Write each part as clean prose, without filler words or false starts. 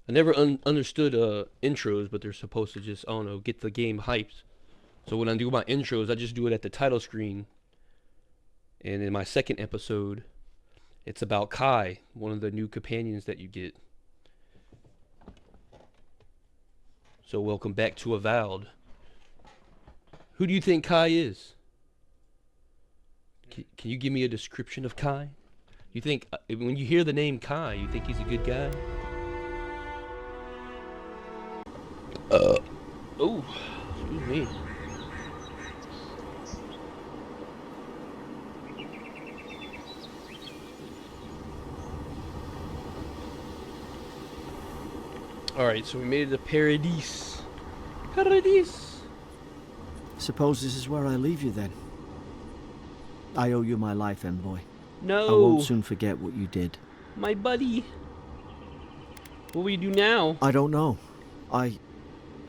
I never understood intros, but they're supposed to just, I don't know, get the game hyped. So when I do my intros, I just do it at the title screen. And in my second episode, it's about Kai, one of the new companions that you get. So welcome back to Avowed. Who do you think Kai is? Can you give me a description of Kai? You think, when you hear the name Kai, you think he's a good guy? Oh, excuse me. Alright, so we made it to Paradise. Paradise! Suppose this is where I leave you then. I owe you my life, envoy. No! I won't soon forget what you did. My buddy! What will you do now? I don't know.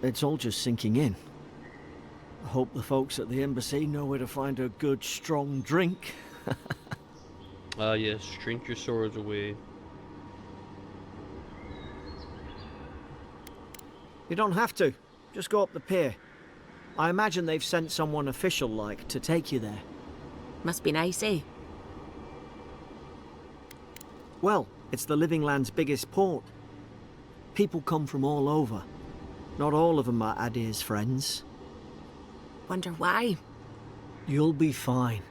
It's all just sinking in. I hope the folks at the embassy know where to find a good, strong drink. Yes, drink your swords away. You don't have to. Just go up the pier. I imagine they've sent someone official-like to take you there. Must be nice, eh? Well, it's the Living Land's biggest port. People come from all over. Not all of them are Adir's friends. Wonder why? You'll be fine.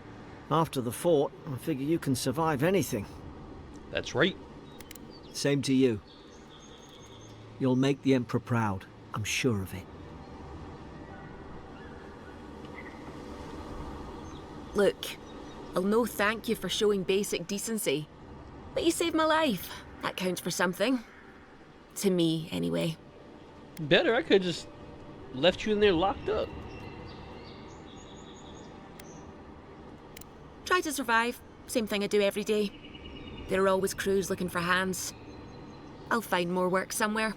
After the fort, I figure you can survive anything. That's right. Same to you. You'll make the Emperor proud. I'm sure of it. Look, I'll no thank you for showing basic decency. But you saved my life. That counts for something. To me, anyway. Better, I could just left you in there locked up. Try to survive. Same thing I do every day. There are always crews looking for hands. I'll find more work somewhere.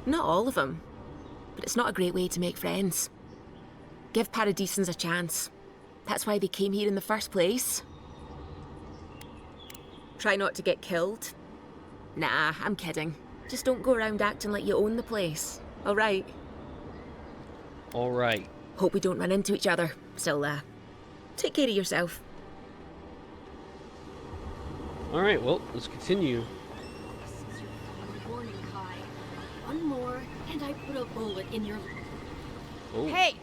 Not all of them, but it's not a great way to make friends. Give Paradisans a chance. That's why they came here in the first place. Try not to get killed. Nah, I'm kidding. Just don't go around acting like you own the place. Alright? Alright. Hope we don't run into each other. Still, take care of yourself. Alright, well, let's continue. This is your final warning, Kai. One more, and I put a bullet in your... Oh. Hey!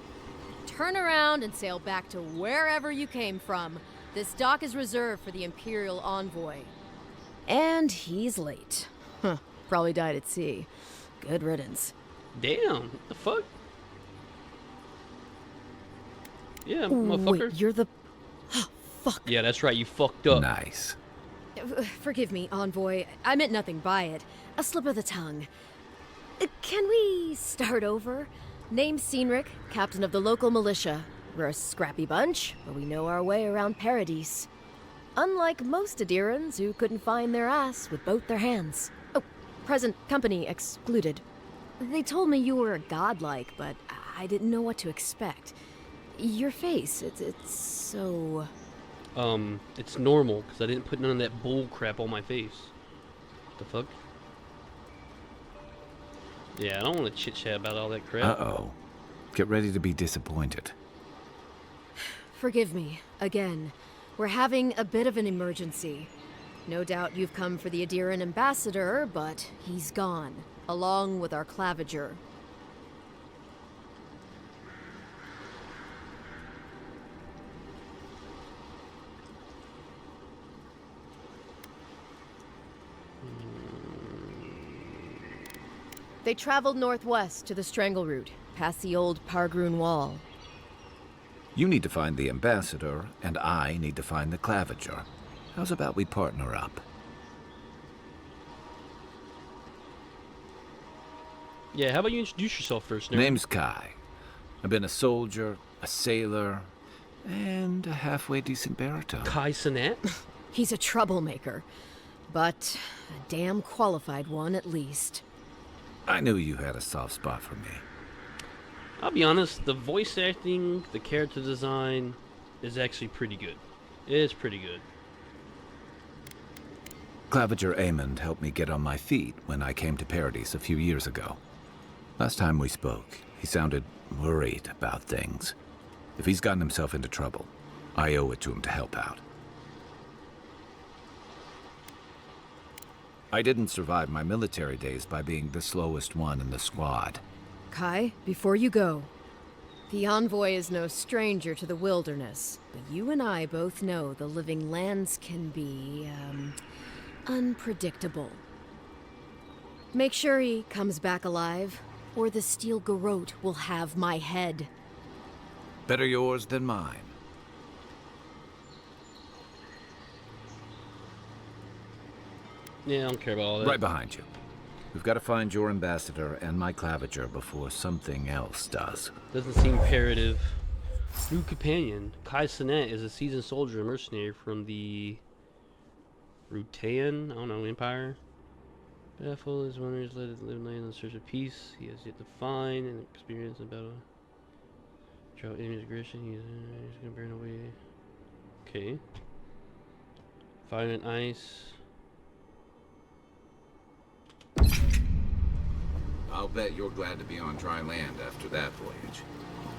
Turn around and sail back to wherever you came from. This dock is reserved for the Imperial Envoy. And he's late. Huh, probably died at sea. Good riddance. Damn, what the fuck? Yeah, Wait, motherfucker. you're the... Fuck. Yeah, that's right, you fucked up. Nice. Forgive me, Envoy. I meant nothing by it. A slip of the tongue. Can we start over? Name's Cynric, captain of the local militia. We're a scrappy bunch, but we know our way around Paradise. Unlike most Adirans who couldn't find their ass with both their hands. Oh, present company excluded. They told me you were godlike, but I didn't know what to expect. Your face, it's so... It's normal, because I didn't put none of that bull crap on my face. What the fuck? Yeah, I don't want to chit-chat about all that crap. Uh-oh. Get ready to be disappointed. Forgive me, again. We're having a bit of an emergency. No doubt you've come for the Adiran ambassador, but he's gone, along with our claviger. They traveled northwest to the Strangle Route, past the old Pargroon Wall. You need to find the ambassador, and I need to find the claviger. How's about we partner up? Yeah, how about you introduce yourself first, nerd? Name's Kai. I've been a soldier, a sailor, and a halfway decent baritone. Kai Sinat? He's a troublemaker, but a damn qualified one at least. I knew you had a soft spot for me. I'll be honest, the voice acting, the character design is actually pretty good. It's pretty good. Claviger Amond helped me get on my feet when I came to Paradise a few years ago. Last time we spoke, he sounded worried about things. If he's gotten himself into trouble, I owe it to him to help out. I didn't survive my military days by being the slowest one in the squad. Kai, before you go, the Envoy is no stranger to the wilderness, but you and I both know the living lands can be, unpredictable. Make sure he comes back alive, or the Steel Garrote will have my head. Better yours than mine. Yeah, I don't care about all that. Right behind you. We've got to find your ambassador and my Claviger before something else does. Doesn't seem imperative. New companion. Kai Cenat is a seasoned soldier and mercenary from the Rutean, I don't know, Empire. Baffled his wonders led his live land in search of peace. He has yet to find and experience in battle. Drought enemy's aggression. He's gonna burn away. Okay. Fire and ice. I'll bet you're glad to be on dry land after that voyage.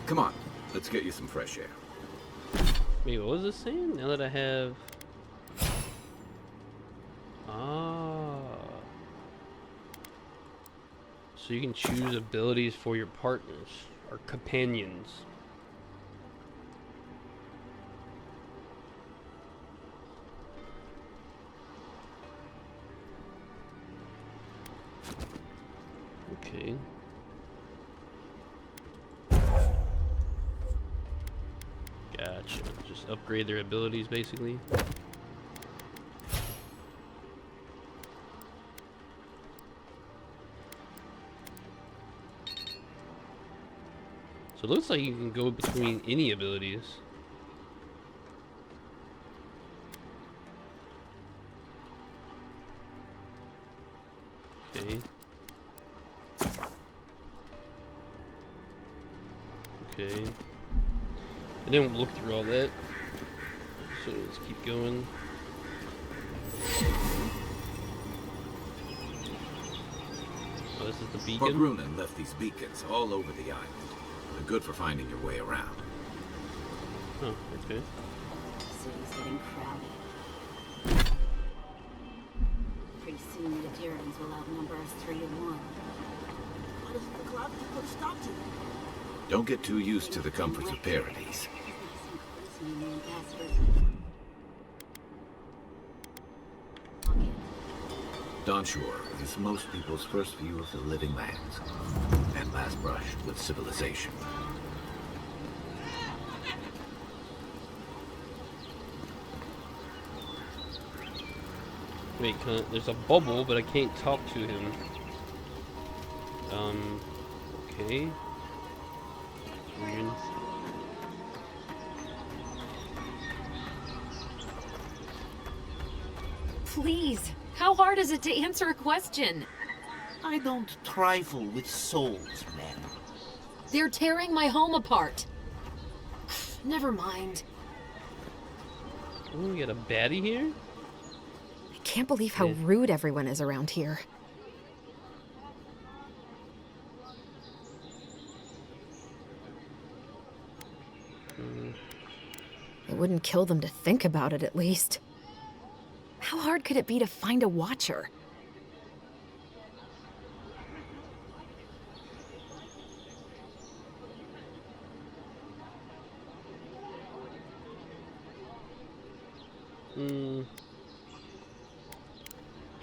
Come on, let's get you some fresh air. Wait, what was this saying? Now that I have... So you can choose abilities for your partners, or companions. Okay. Gotcha. Just upgrade their abilities, basically. So it looks like you can go between any abilities. Okay. Okay. I didn't look through all that. So let's keep going. Oh, this is the beacon? Grunin left these beacons all over the island. They're good for finding your way around. Oh, okay. City's getting crowded. Pretty soon the Darrens will outnumber us 3-1. Why doesn't the club put a stop to it? Don't get too used to the comforts of Paradise. Donshore is most people's first view of the living lands, and last brush with civilization. Wait, there's a bubble, but I can't talk to him. Okay. Please, how hard is it to answer a question? I don't trifle with souls, man. They're tearing my home apart. Never mind. Oh, we got a baddie here? I can't believe how rude everyone is around here. It wouldn't kill them to think about it, at least. How hard could it be to find a watcher?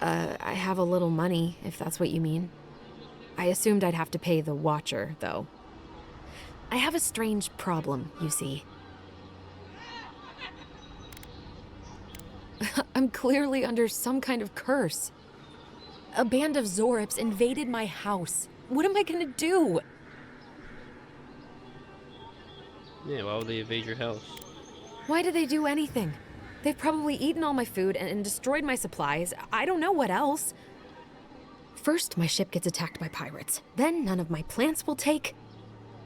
I have a little money, if that's what you mean. I assumed I'd have to pay the watcher, though. I have a strange problem, you see. I'm clearly under some kind of curse. A band of Zorips invaded my house. What am I gonna do? Yeah, why would they invade your house? Why did they do anything? They've probably eaten all my food and destroyed my supplies. I don't know what else. First, my ship gets attacked by pirates. Then none of my plants will take.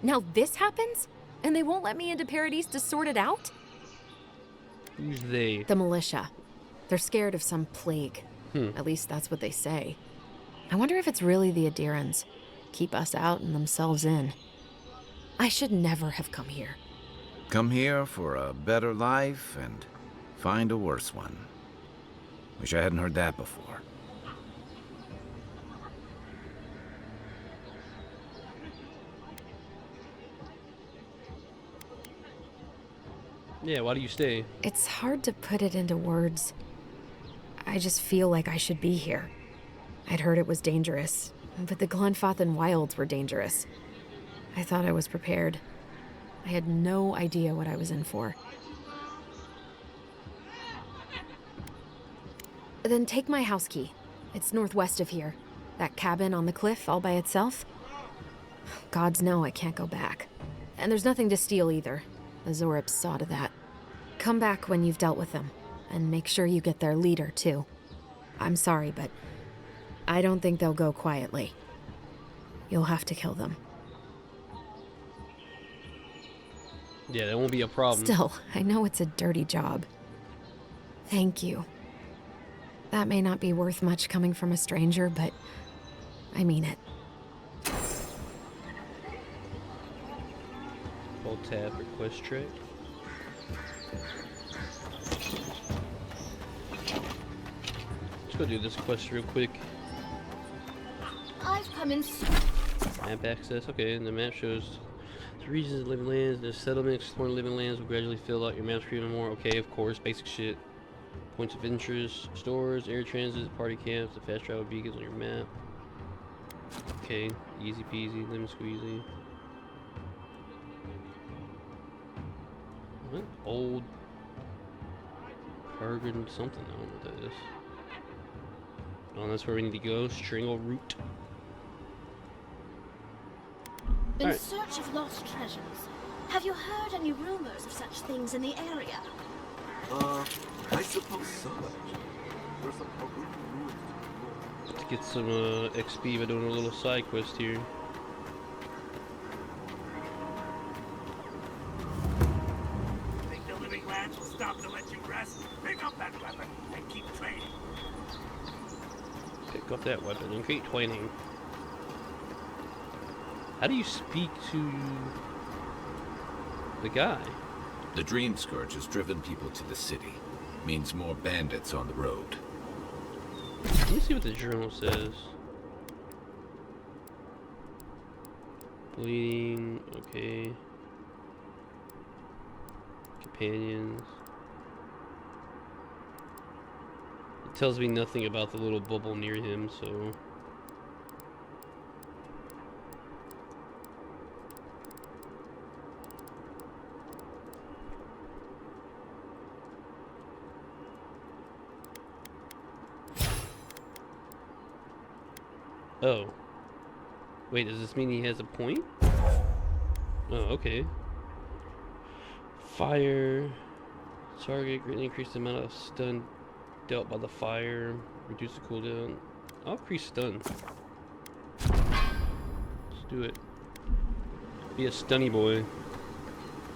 Now this happens? And they won't let me into Paradise to sort it out? Who's they? The militia. They're scared of some plague. At least that's what they say. I wonder if it's really the Adirans. Keep us out and themselves in. I should never have come here. Come here for a better life and find a worse one. Wish I hadn't heard that before. Yeah, why do you stay? It's hard to put it into words. I just feel like I should be here. I'd heard it was dangerous, but the Glenfathan wilds were dangerous. I thought I was prepared. I had no idea what I was in for. Then take my house key. It's northwest of here. That cabin on the cliff all by itself. Gods know I can't go back. And there's nothing to steal either. The Zorips saw to that. Come back when you've dealt with them, and make sure you get their leader, too. I'm sorry, but I don't think they'll go quietly. You'll have to kill them. Yeah, that won't be a problem. Still, I know it's a dirty job. Thank you. That may not be worth much coming from a stranger, but I mean it. Hold tab, request track. Let's go do this quest real quick. I've come in. Map access, okay, and the map shows the regions of living lands, the settlement, exploring living lands will gradually fill out your map screen and more. Okay, of course, basic shit. Points of interest, stores, air transit, party camps, the fast travel beacons on your map. Okay, easy peasy, lemon squeezy. What? Old Peregrine something, I don't know what that is. Oh, that's where we need to go, Strangle Root. In Alright. search of lost treasures. Have you heard any rumors of such things in the area? I suppose so. There's a problem. Let's get some XP by doing a little side quest here. Think the living lands will stop to let you rest? Pick up that weapon and keep training. Pick up that weapon and keep training. How do you speak to the guy? The Dream Scourge has driven people to the city. Means more bandits on the road. Let me see what the journal says. Bleeding, okay. Companions. It tells me nothing about the little bubble near him, so... Oh. Wait, does this mean he has a point? Oh, okay. Fire. Target greatly increase the amount of stun dealt by the fire. Reduce the cooldown. I'll increase stun. Let's do it. Be a stunny boy.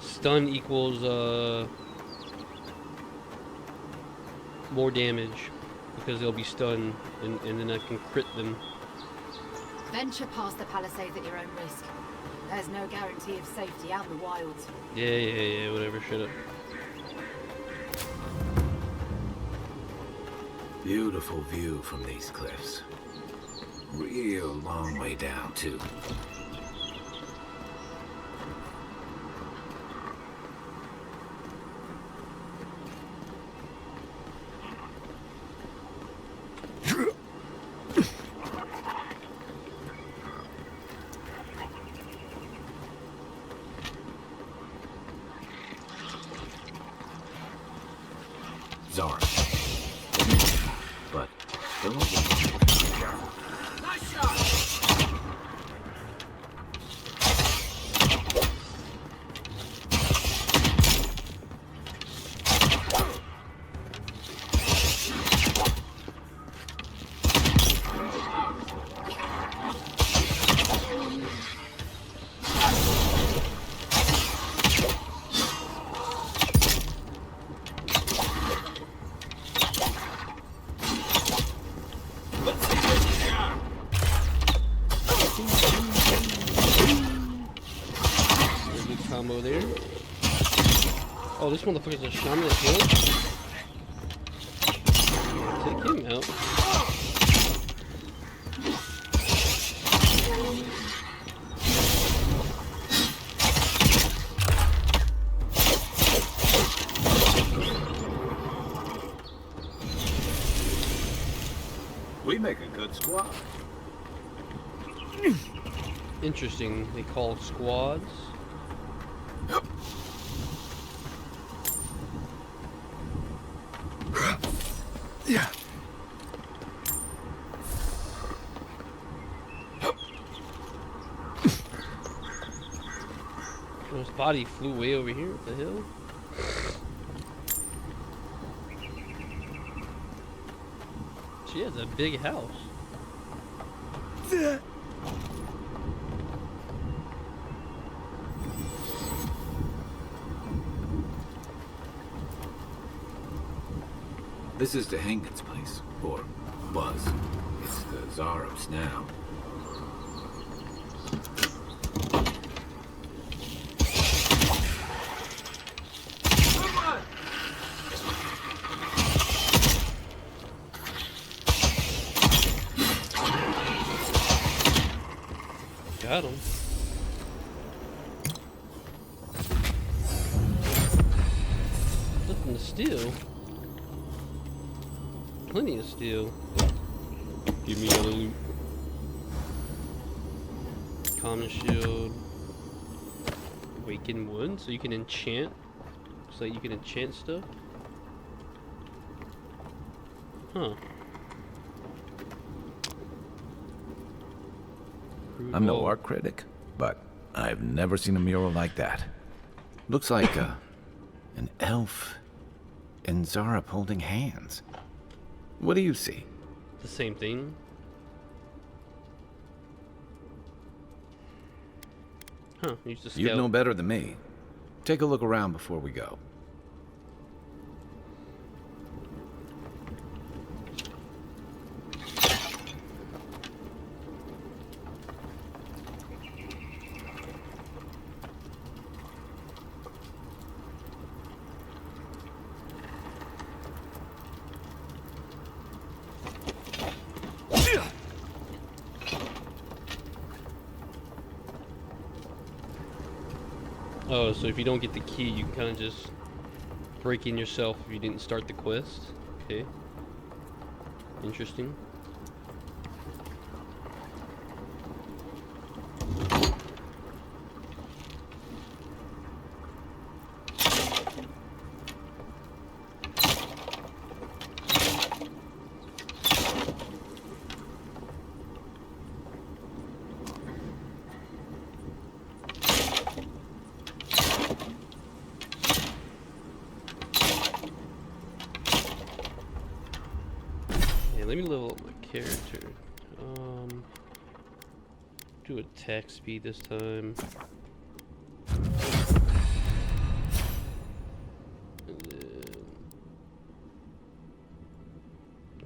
Stun equals more damage because they'll be stunned, and then I can crit them. Venture past the palisades at your own risk. There's no guarantee of safety out in the wilds. Yeah, whatever, shut up. Beautiful view from these cliffs. Real long way down, too. Zara. But don't Nice shot! combo there. Oh, this motherfucker's a shaman as well. Take him out. We make a good squad. Interesting. They call squads. Yeah. His body flew way over here. What the hell? She has a big house. This is Dehangan's place, or was. It's the Zarov's now. Got him. Nothing to steal. Plenty of steel. Give me other loot. Common shield. Awakened wood, so you can enchant. Looks like you can enchant stuff. Huh. I'm no art critic, but I've never seen a mural like that. Looks like an elf and Zarab holding hands. What do you see? The same thing. Huh, use the scout. You'd know better than me. Take a look around before we go. Oh, so if you don't get the key, you can kind of just break in yourself if you didn't start the quest. Okay. Interesting. Let me level up my character. Do attack speed this time. And then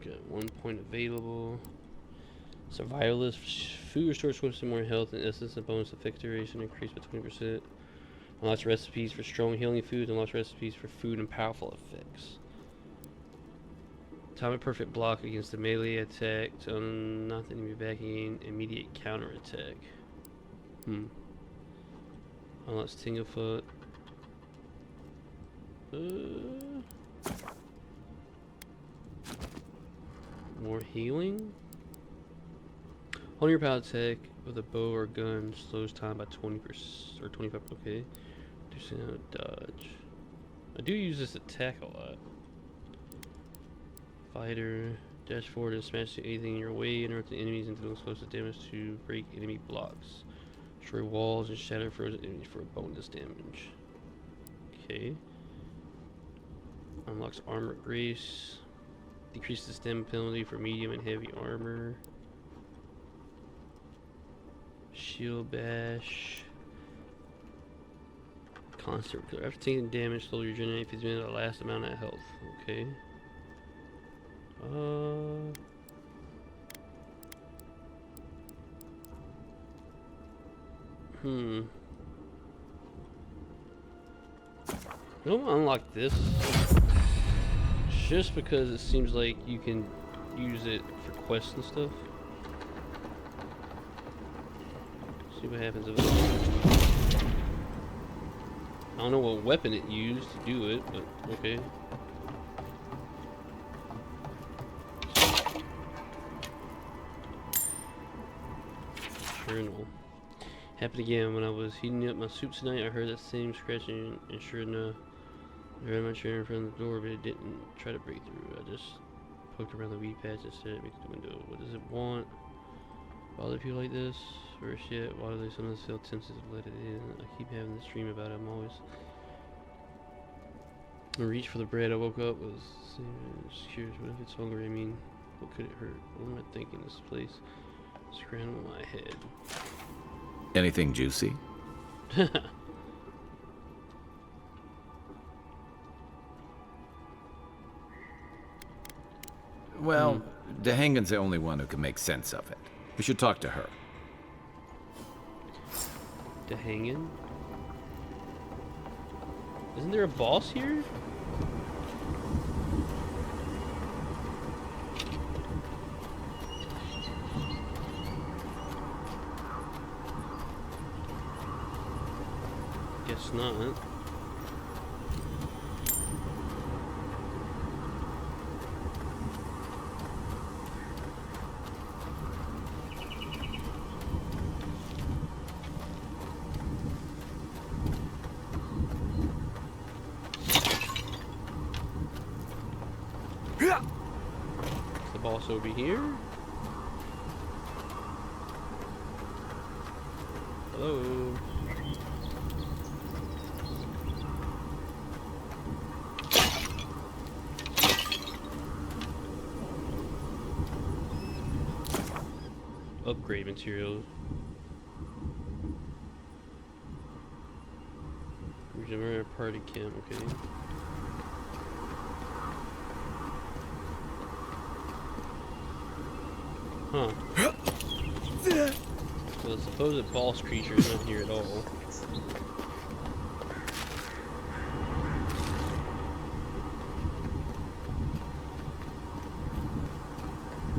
got 1 point available. Survivalist. Food restores 20% more health and essence and bonus effect duration increased by 20%. Unlocks recipes for strong healing foods. Unlocks recipes for food and powerful effects. Time a perfect block against the melee attack to not the enemy backing immediate counter attack. Unlocks Tinglefoot. More healing. Hold your power attack with a bow or gun slows time by 20% or 25%. Okay. Do now dodge. I do use this attack a lot. Fighter, dash forward and smash anything in your way, interrupt the enemies and deal explosive damage to break enemy blocks. Destroy walls and shatter frozen enemies for bonus damage. Okay. Unlocks armor grace. Decreases stem penalty for medium and heavy armor. Shield bash. Constant recovery. After taking damage, slowly regenerate 50 minutes at the last amount of health. Okay. No, unlock this. Just because it seems like you can use it for quests and stuff. See what happens if I don't know what weapon it used to do it, but okay. Journal. Happened again when I was heating up my soup tonight. I heard that same scratching, and sure enough, I ran my chair in front of the door, but it didn't try to break through. I just poked around the weed patch and stared at the window. What does it want? Bother people like this? Worse yet, why do they sometimes feel tempted to let it in? I keep having this dream about it. I'm always... I reached for the bread. I woke up, was just curious. What if it's hungry? I mean, what could it hurt? What am I thinking? This place scrambled my head. Anything juicy? Well, Dehangan's the only one who can make sense of it. We should talk to her. Dehangan? Isn't there a boss here? Guess not. The boss over here. Hello. Upgrade materials. Regenerate party camp, okay. Huh. Well, the supposed boss creature is not here at all.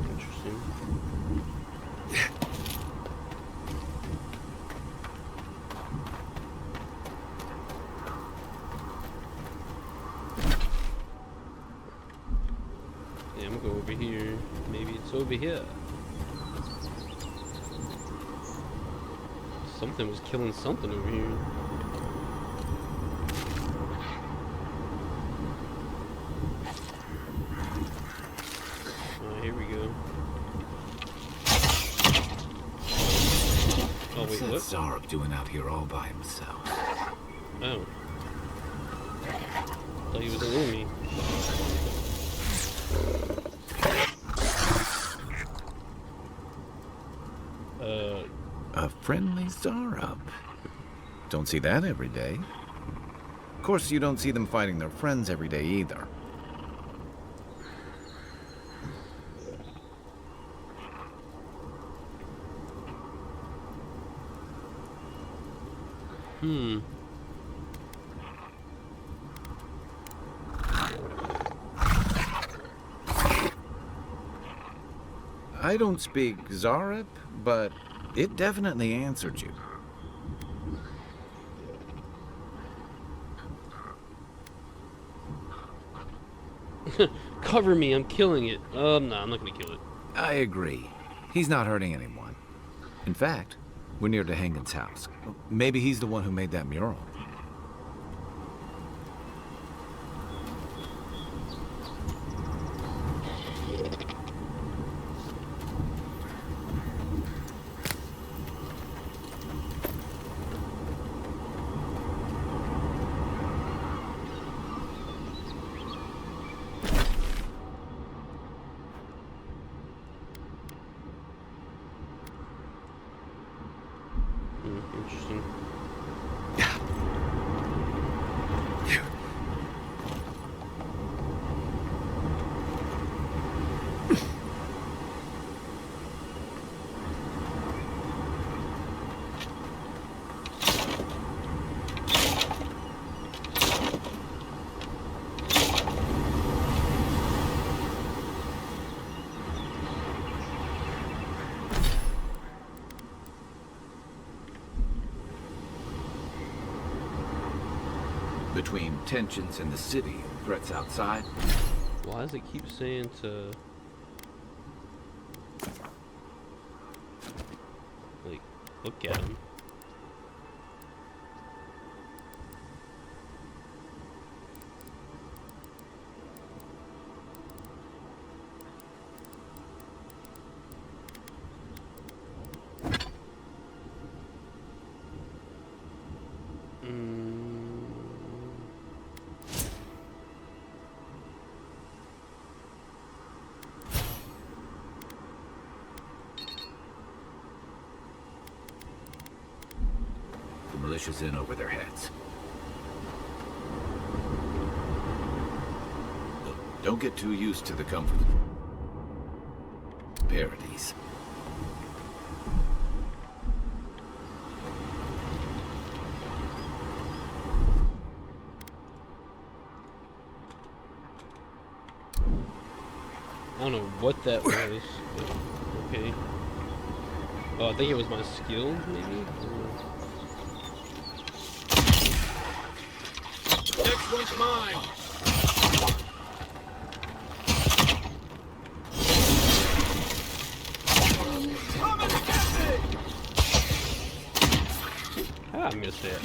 Interesting. Yeah, I'm gonna go over here. Maybe it's over here. Something was killing something over here. Oh, here we go. Oh, wait, what? What's Zarab doing out here all by himself? Oh. Thought he was an enemy. A friendly Zarab. Don't see that every day. Of course, you don't see them fighting their friends every day either. I don't speak Zarab, but it definitely answered you. Cover me, I'm killing it. No, I'm not gonna kill it. I agree. He's not hurting anyone. In fact, we're near Dehangan's house. Maybe he's the one who made that mural. Interesting. Between tensions in the city and threats outside, Why does it keep saying to like look at him? the militia's in over their heads. Look, don't get too used to the comfort. Parodies. I don't know what that was, but okay. Oh, I think it was my skill, maybe? Next one's mine. Ah, I missed it.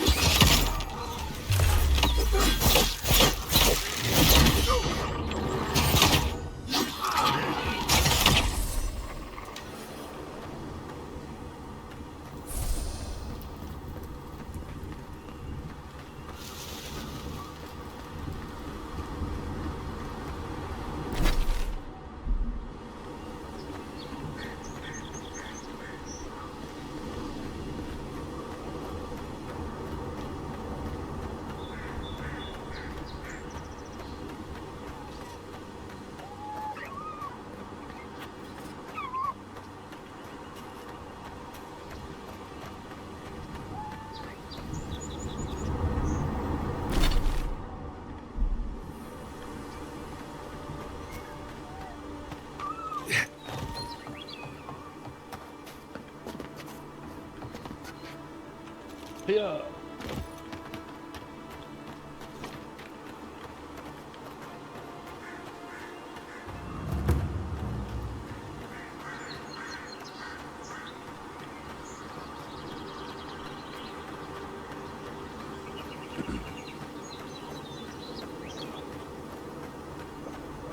Yeah.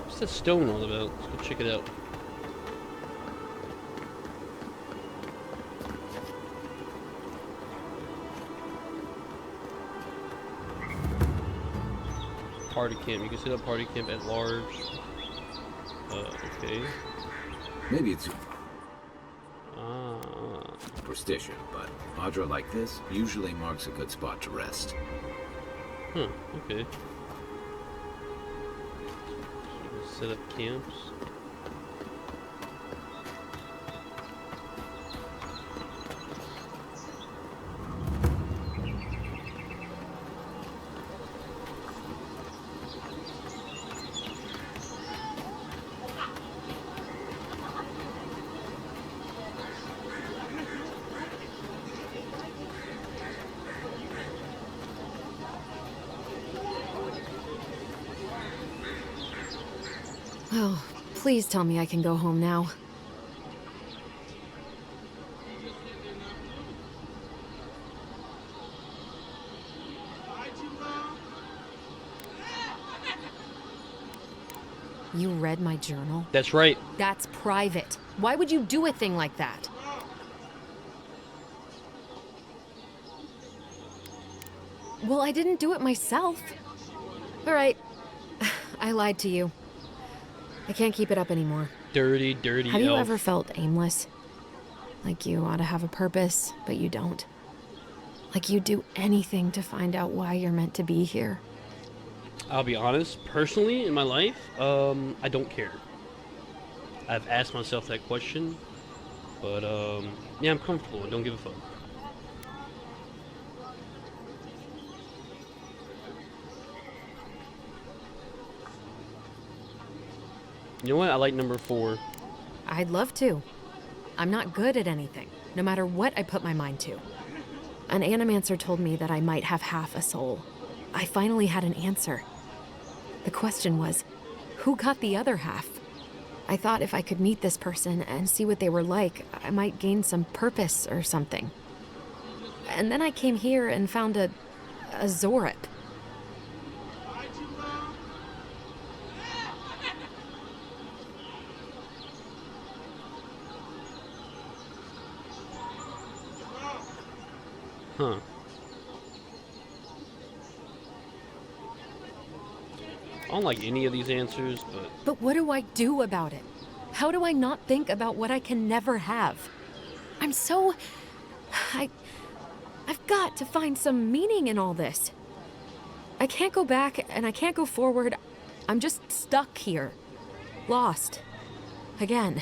What's that stone all about? Let's go check it out. Party camp. You can set up party camp at large. Okay. Maybe it's Ah. superstition, but Audra like this usually marks a good spot to rest. Huh. Okay. So you can set up camps. Oh, please tell me I can go home now. You read my journal? That's right. That's private. Why would you do a thing like that? Well, I didn't do it myself. All right. I lied to you. I can't keep it up anymore. Dirty, dirty Have you elf. ever felt aimless? Like you ought to have a purpose, but you don't? Like you'd do anything to find out why you're meant to be here? I'll be honest, personally, in my life, I don't care. I've asked myself that question, but, yeah, I'm comfortable and don't give a fuck. You know what? I like number 4. I'd love to. I'm not good at anything, no matter what I put my mind to. An animancer told me that I might have half a soul. I finally had an answer. The question was, who got the other half? I thought if I could meet this person and see what they were like, I might gain some purpose or something. And then I came here and found a Zorip. Huh. I don't like any of these answers, but... But what do I do about it? How do I not think about what I can never have? I'm so... I've got to find some meaning in all this. I can't go back and I can't go forward. I'm just stuck here. Lost. Again.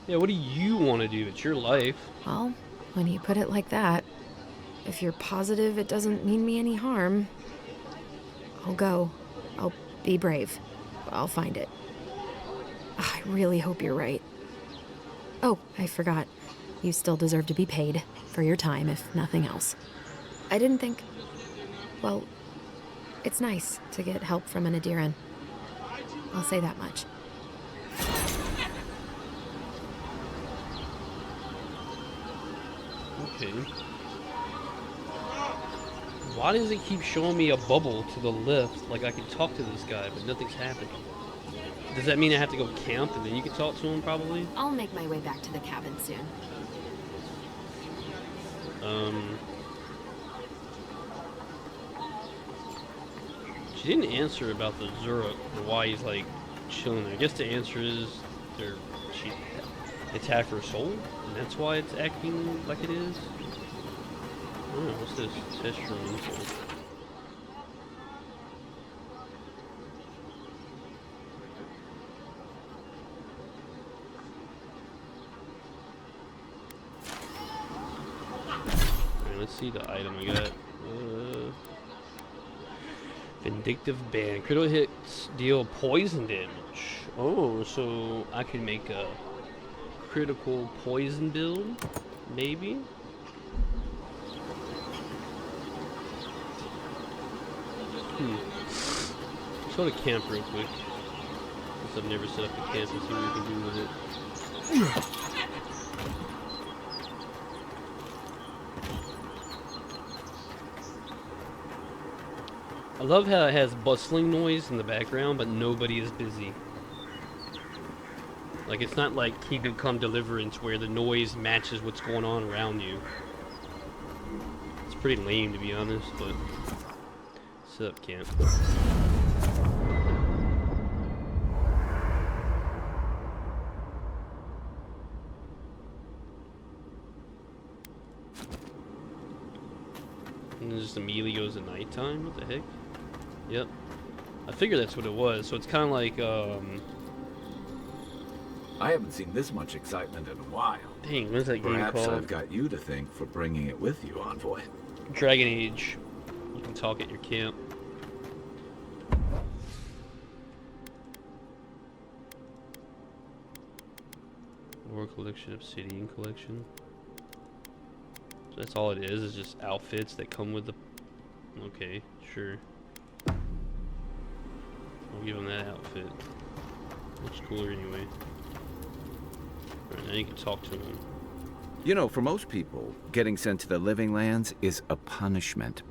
Yeah, what do you want to do? It's your life. Well, when you put it like that, if you're positive it doesn't mean me any harm, I'll go. I'll be brave. I'll find it. I really hope you're right. Oh, I forgot. You still deserve to be paid for your time, if nothing else. I didn't think... Well, it's nice to get help from an Adiran. I'll say that much. Okay. Why does it keep showing me a bubble to the left? Like I can talk to this guy, but nothing's happening. Does that mean I have to go camp and then you can talk to him, probably? I'll make my way back to the cabin soon. She didn't answer about the Zuruk or why he's like chilling there. I guess the answer is she attacked her soul, and that's why it's acting like it is. I don't know, what's this? Test your info. Alright, let's see the item I got. Vindictive Band. Critical hits deal poison damage. Oh, so I can make a critical poison build? Maybe? Let's go to camp real quick. Since I've never set up a camp and see what we can do with it. I love how it has bustling noise in the background, but nobody is busy. Like, it's not like Kingdom Come Deliverance where the noise matches what's going on around you. It's pretty lame, to be honest, but... Set up camp. And it just immediately goes at nighttime? What the heck? Yep. I figured that's what it was, so it's kind of like, I haven't seen this much excitement in a while. Dang, what's that game Perhaps called? I've got you to thank for bringing it with you, Envoy. Dragon Age. You can talk at your camp. War collection, obsidian collection. So that's all it is just outfits that come with the... Okay, sure. I'll give him that outfit. Looks cooler anyway. Alright, now you can talk to him. You know, for most people, getting sent to the Living Lands is a punishment.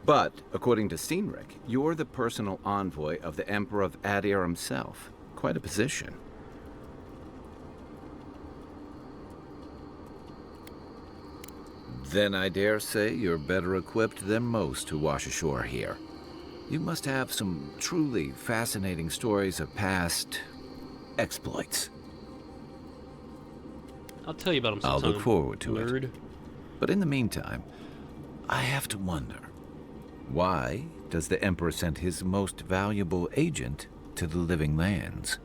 But, according to Steenrick, you're the personal envoy of the Emperor of Adir himself. Quite a position. Then I dare say you're better equipped than most to wash ashore here. You must have some truly fascinating stories of past exploits. I'll tell you about them sometime. I'll look forward to nerd. it. But in the meantime, I have to wonder, why does the Emperor send his most valuable agent to the Living Lands?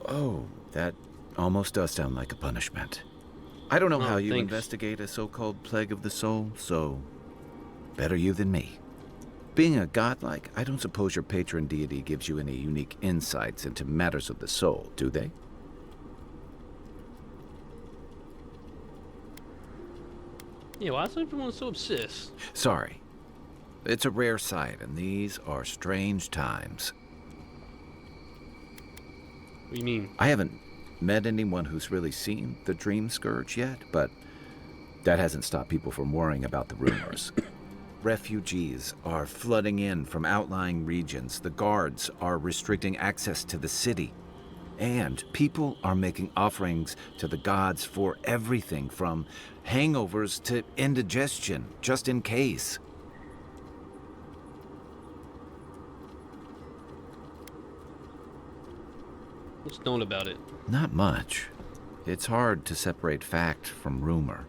Oh, that almost does sound like a punishment. I don't know Oh, how you thanks. investigate a so-called plague of the soul, so better you than me. Being a godlike, I don't suppose your patron deity gives you any unique insights into matters of the soul, do they? Yeah, why is everyone so obsessed? Sorry. It's a rare sight, and these are strange times. What do you mean? I haven't met anyone who's really seen the Dream Scourge yet, but that hasn't stopped people from worrying about the rumors. Refugees are flooding in from outlying regions. The guards are restricting access to the city. And people are making offerings to the gods for everything from hangovers to indigestion, just in case. What's known about it? Not much. It's hard to separate fact from rumor.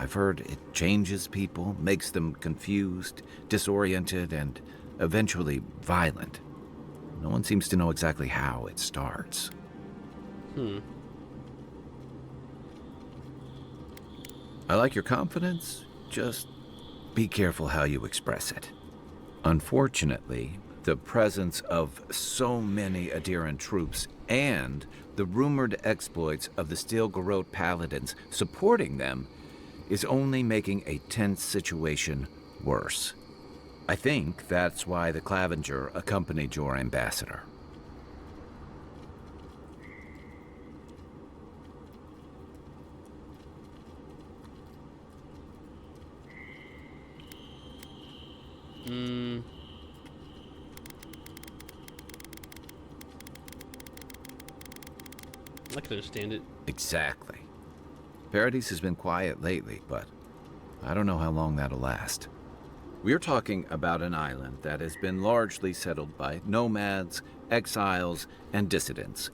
I've heard it changes people, makes them confused, disoriented, and eventually violent. No one seems to know exactly how it starts. I like your confidence. Just be careful how you express it. Unfortunately, the presence of so many adherent troops and the rumored exploits of the Steel Garrote Paladins supporting them is only making a tense situation worse. I think that's why the Clavenger accompanied your ambassador. I can understand it. Exactly. Paradise has been quiet lately, but I don't know how long that'll last. We're talking about an island that has been largely settled by nomads, exiles, and dissidents.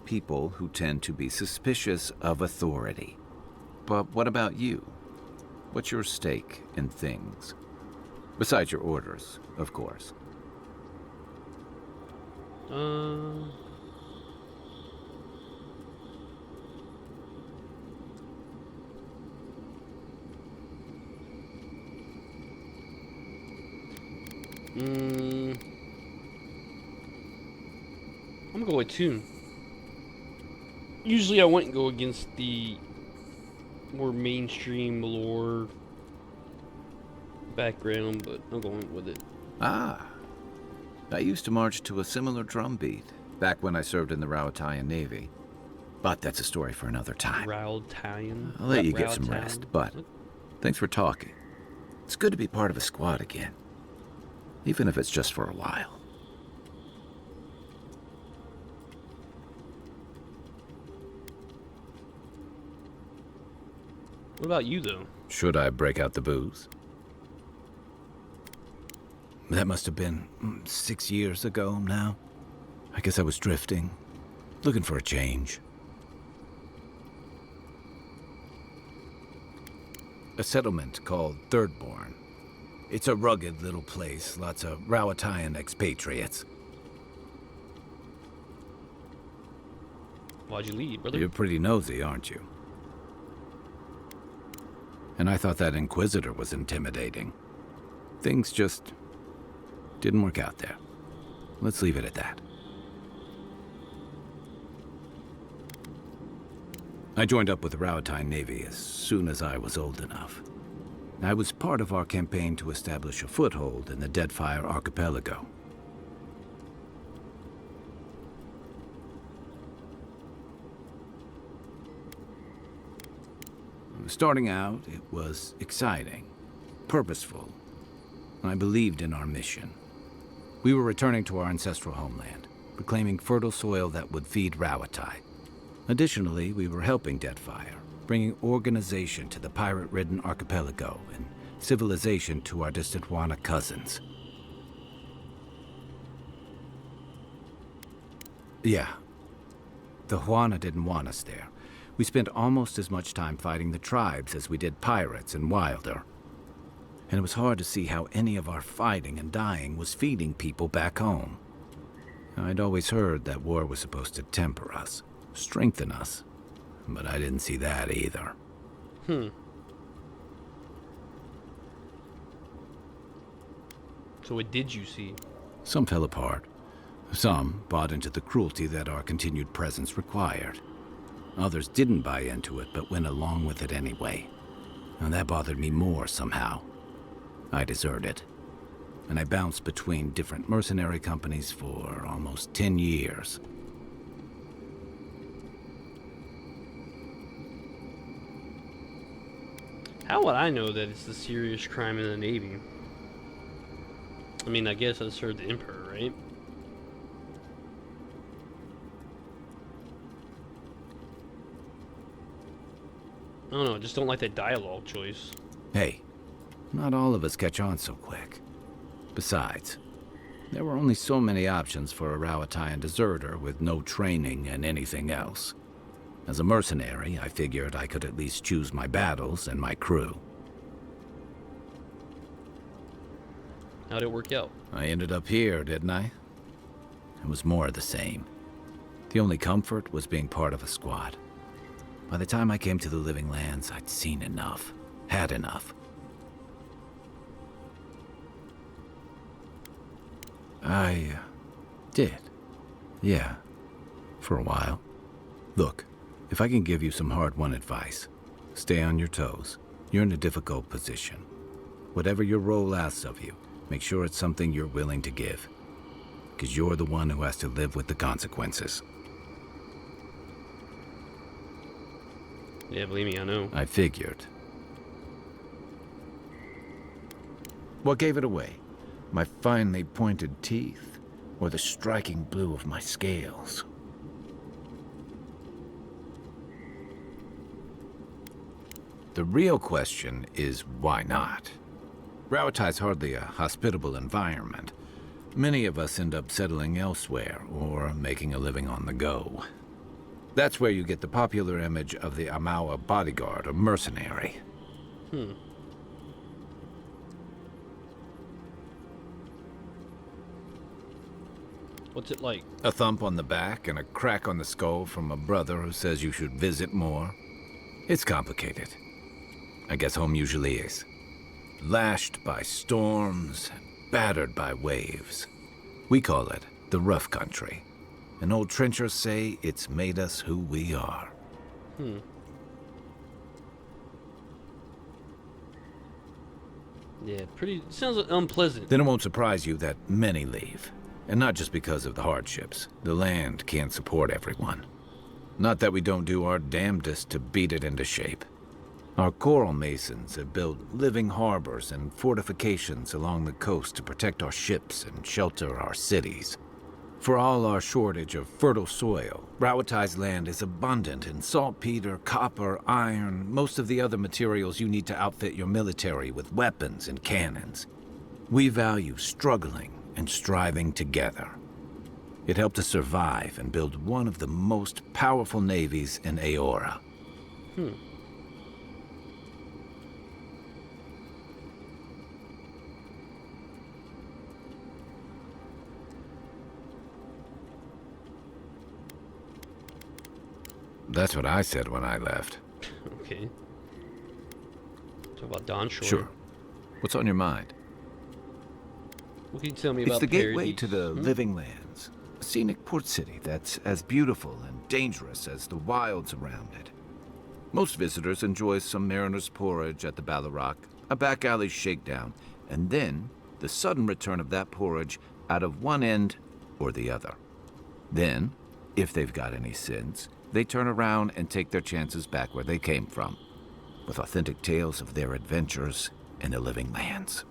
People who tend to be suspicious of authority. But what about you? What's your stake in things? Besides your orders, of course. I'm gonna go with two. Usually I wouldn't go against the more mainstream lore background, but I'm going with it. Ah, I used to march to a similar drum beat back when I served in the Rowatayan Navy. But that's a story for another time. Rowatayan? I'll let you get some rest, but thanks for talking. It's good to be part of a squad again, even if it's just for a while. What about you, though? Should I break out the booze? That must have been 6 years ago now. I guess I was drifting, looking for a change. A settlement called Thirdborn. It's a rugged little place, lots of Rowatayan expatriates. Why'd you leave, brother? You're pretty nosy, aren't you? And I thought that Inquisitor was intimidating. Things just didn't work out there. Let's leave it at that. I joined up with the Rowatayan Navy as soon as I was old enough. I was part of our campaign to establish a foothold in the Deadfire Archipelago. Starting out, it was exciting, purposeful. I believed in our mission. We were returning to our ancestral homeland, reclaiming fertile soil that would feed Rawatai. Additionally, we were helping Deadfire, bringing organization to the pirate-ridden archipelago and civilization to our distant Wana cousins. Yeah, the Huana didn't want us there. We spent almost as much time fighting the tribes as we did pirates and Wilder. And it was hard to see how any of our fighting and dying was feeding people back home. I'd always heard that war was supposed to temper us, strengthen us, but I didn't see that either. So what did you see? Some fell apart. Some bought into the cruelty that our continued presence required. Others didn't buy into it, but went along with it anyway. And that bothered me more somehow. I deserted. And I bounced between different mercenary companies for almost 10 years. How would I know that it's a serious crime in the Navy? I mean, I guess I served the Emperor, right? I don't know, I just don't like that dialogue choice. Hey, not all of us catch on so quick. Besides, there were only so many options for a Rowatayan deserter with no training and anything else. As a mercenary, I figured I could at least choose my battles and my crew. How'd it work out? I ended up here, didn't I? It was more of the same. The only comfort was being part of a squad. By the time I came to the Living Lands, I'd seen enough. Had enough. I did. Yeah. For a while. Look, if I can give you some hard-won advice, stay on your toes. You're in a difficult position. Whatever your role asks of you, make sure it's something you're willing to give. Because you're the one who has to live with the consequences. Yeah, believe me, I know. I figured. What gave it away? My finely pointed teeth? Or the striking blue of my scales? The real question is why not? Rowatai's hardly a hospitable environment. Many of us end up settling elsewhere or making a living on the go. That's where you get the popular image of the Amawa bodyguard or mercenary. What's it like? A thump on the back and a crack on the skull from a brother who says you should visit more. It's complicated. I guess home usually is. Lashed by storms, battered by waves. We call it the rough country. And old trenchers say it's made us who we are. Yeah, sounds unpleasant. Then it won't surprise you that many leave. And not just because of the hardships. The land can't support everyone. Not that we don't do our damnedest to beat it into shape. Our coral masons have built living harbors and fortifications along the coast to protect our ships and shelter our cities. For all our shortage of fertile soil, Rowatai's land is abundant in saltpeter, copper, iron, most of the other materials you need to outfit your military with weapons and cannons. We value struggling and striving together. It helped us survive and build one of the most powerful navies in Aora. That's what I said when I left. Okay. Talk about Don Shore. Sure. What's on your mind? What can you tell me It's about the gateway Paradise? to the Living Lands. A scenic port city that's as beautiful and dangerous as the wilds around it. Most visitors enjoy some mariner's porridge at the Ballarrock, a back alley shakedown, and then the sudden return of that porridge out of one end or the other. Then, if they've got any sense, they turn around and take their chances back where they came from, with authentic tales of their adventures in the Living Lands.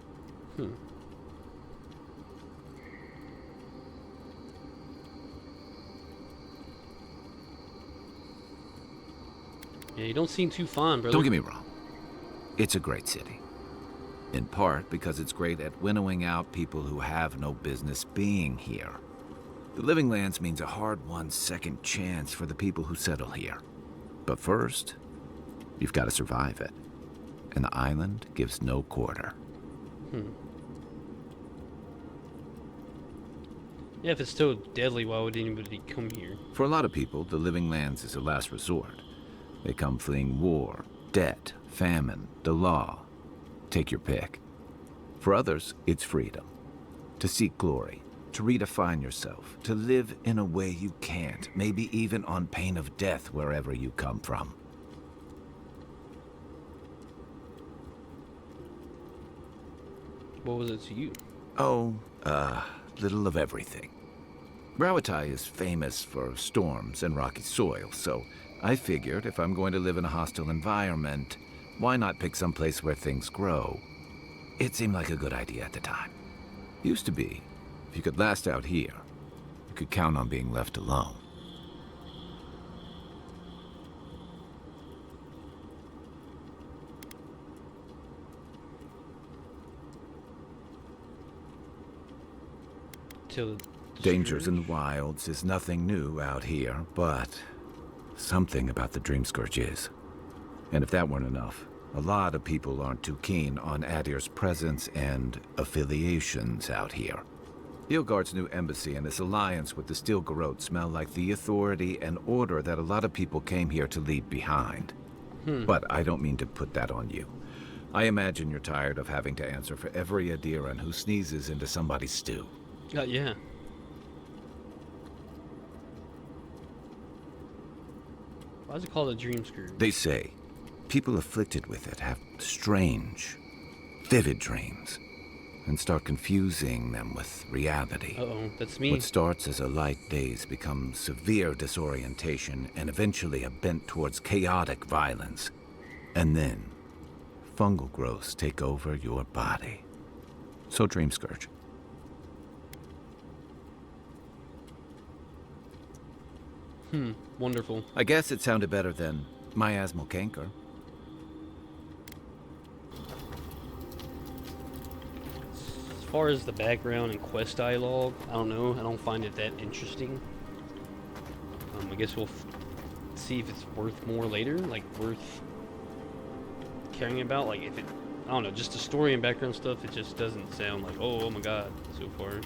Yeah, you don't seem too fond, brother. Don't get me wrong. It's a great city. In part because it's great at winnowing out people who have no business being here. The Living Lands means a hard-won second chance for the people who settle here. But first, you've got to survive it. And the island gives no quarter. Yeah, if it's still deadly, why would anybody come here? For a lot of people, the Living Lands is a last resort. They come fleeing war, debt, famine, the law. Take your pick. For others, it's freedom. To seek glory, to redefine yourself, to live in a way you can't, maybe even on pain of death wherever you come from. What was it to you? Oh, little of everything. Rawatai is famous for storms and rocky soil, so I figured if I'm going to live in a hostile environment, why not pick some place where things grow? It seemed like a good idea at the time. Used to be. If you could last out here, you could count on being left alone. Till Dangers in the wilds is nothing new out here, but something about the Dream Scourge is. And if that weren't enough, a lot of people aren't too keen on Adir's presence and affiliations out here. Ilgard's new embassy and his alliance with the Steel Garrote smell like the authority and order that a lot of people came here to leave behind. But I don't mean to put that on you. I imagine you're tired of having to answer for every Adiran who sneezes into somebody's stew. Yeah. Why is it called a dream scourge? They say people afflicted with it have strange, vivid dreams and start confusing them with reality. Uh-oh, that's me. What starts as a light daze becomes severe disorientation and eventually a bent towards chaotic violence. And then, fungal growths take over your body. So Dream Scourge. Wonderful. I guess it sounded better than miasmal canker. As far as the background and quest dialogue, I don't know. I don't find it that interesting. I guess we'll see if it's worth more later, like worth caring about. Like if it, I don't know, just the story and background stuff. It just doesn't sound like oh my god so far.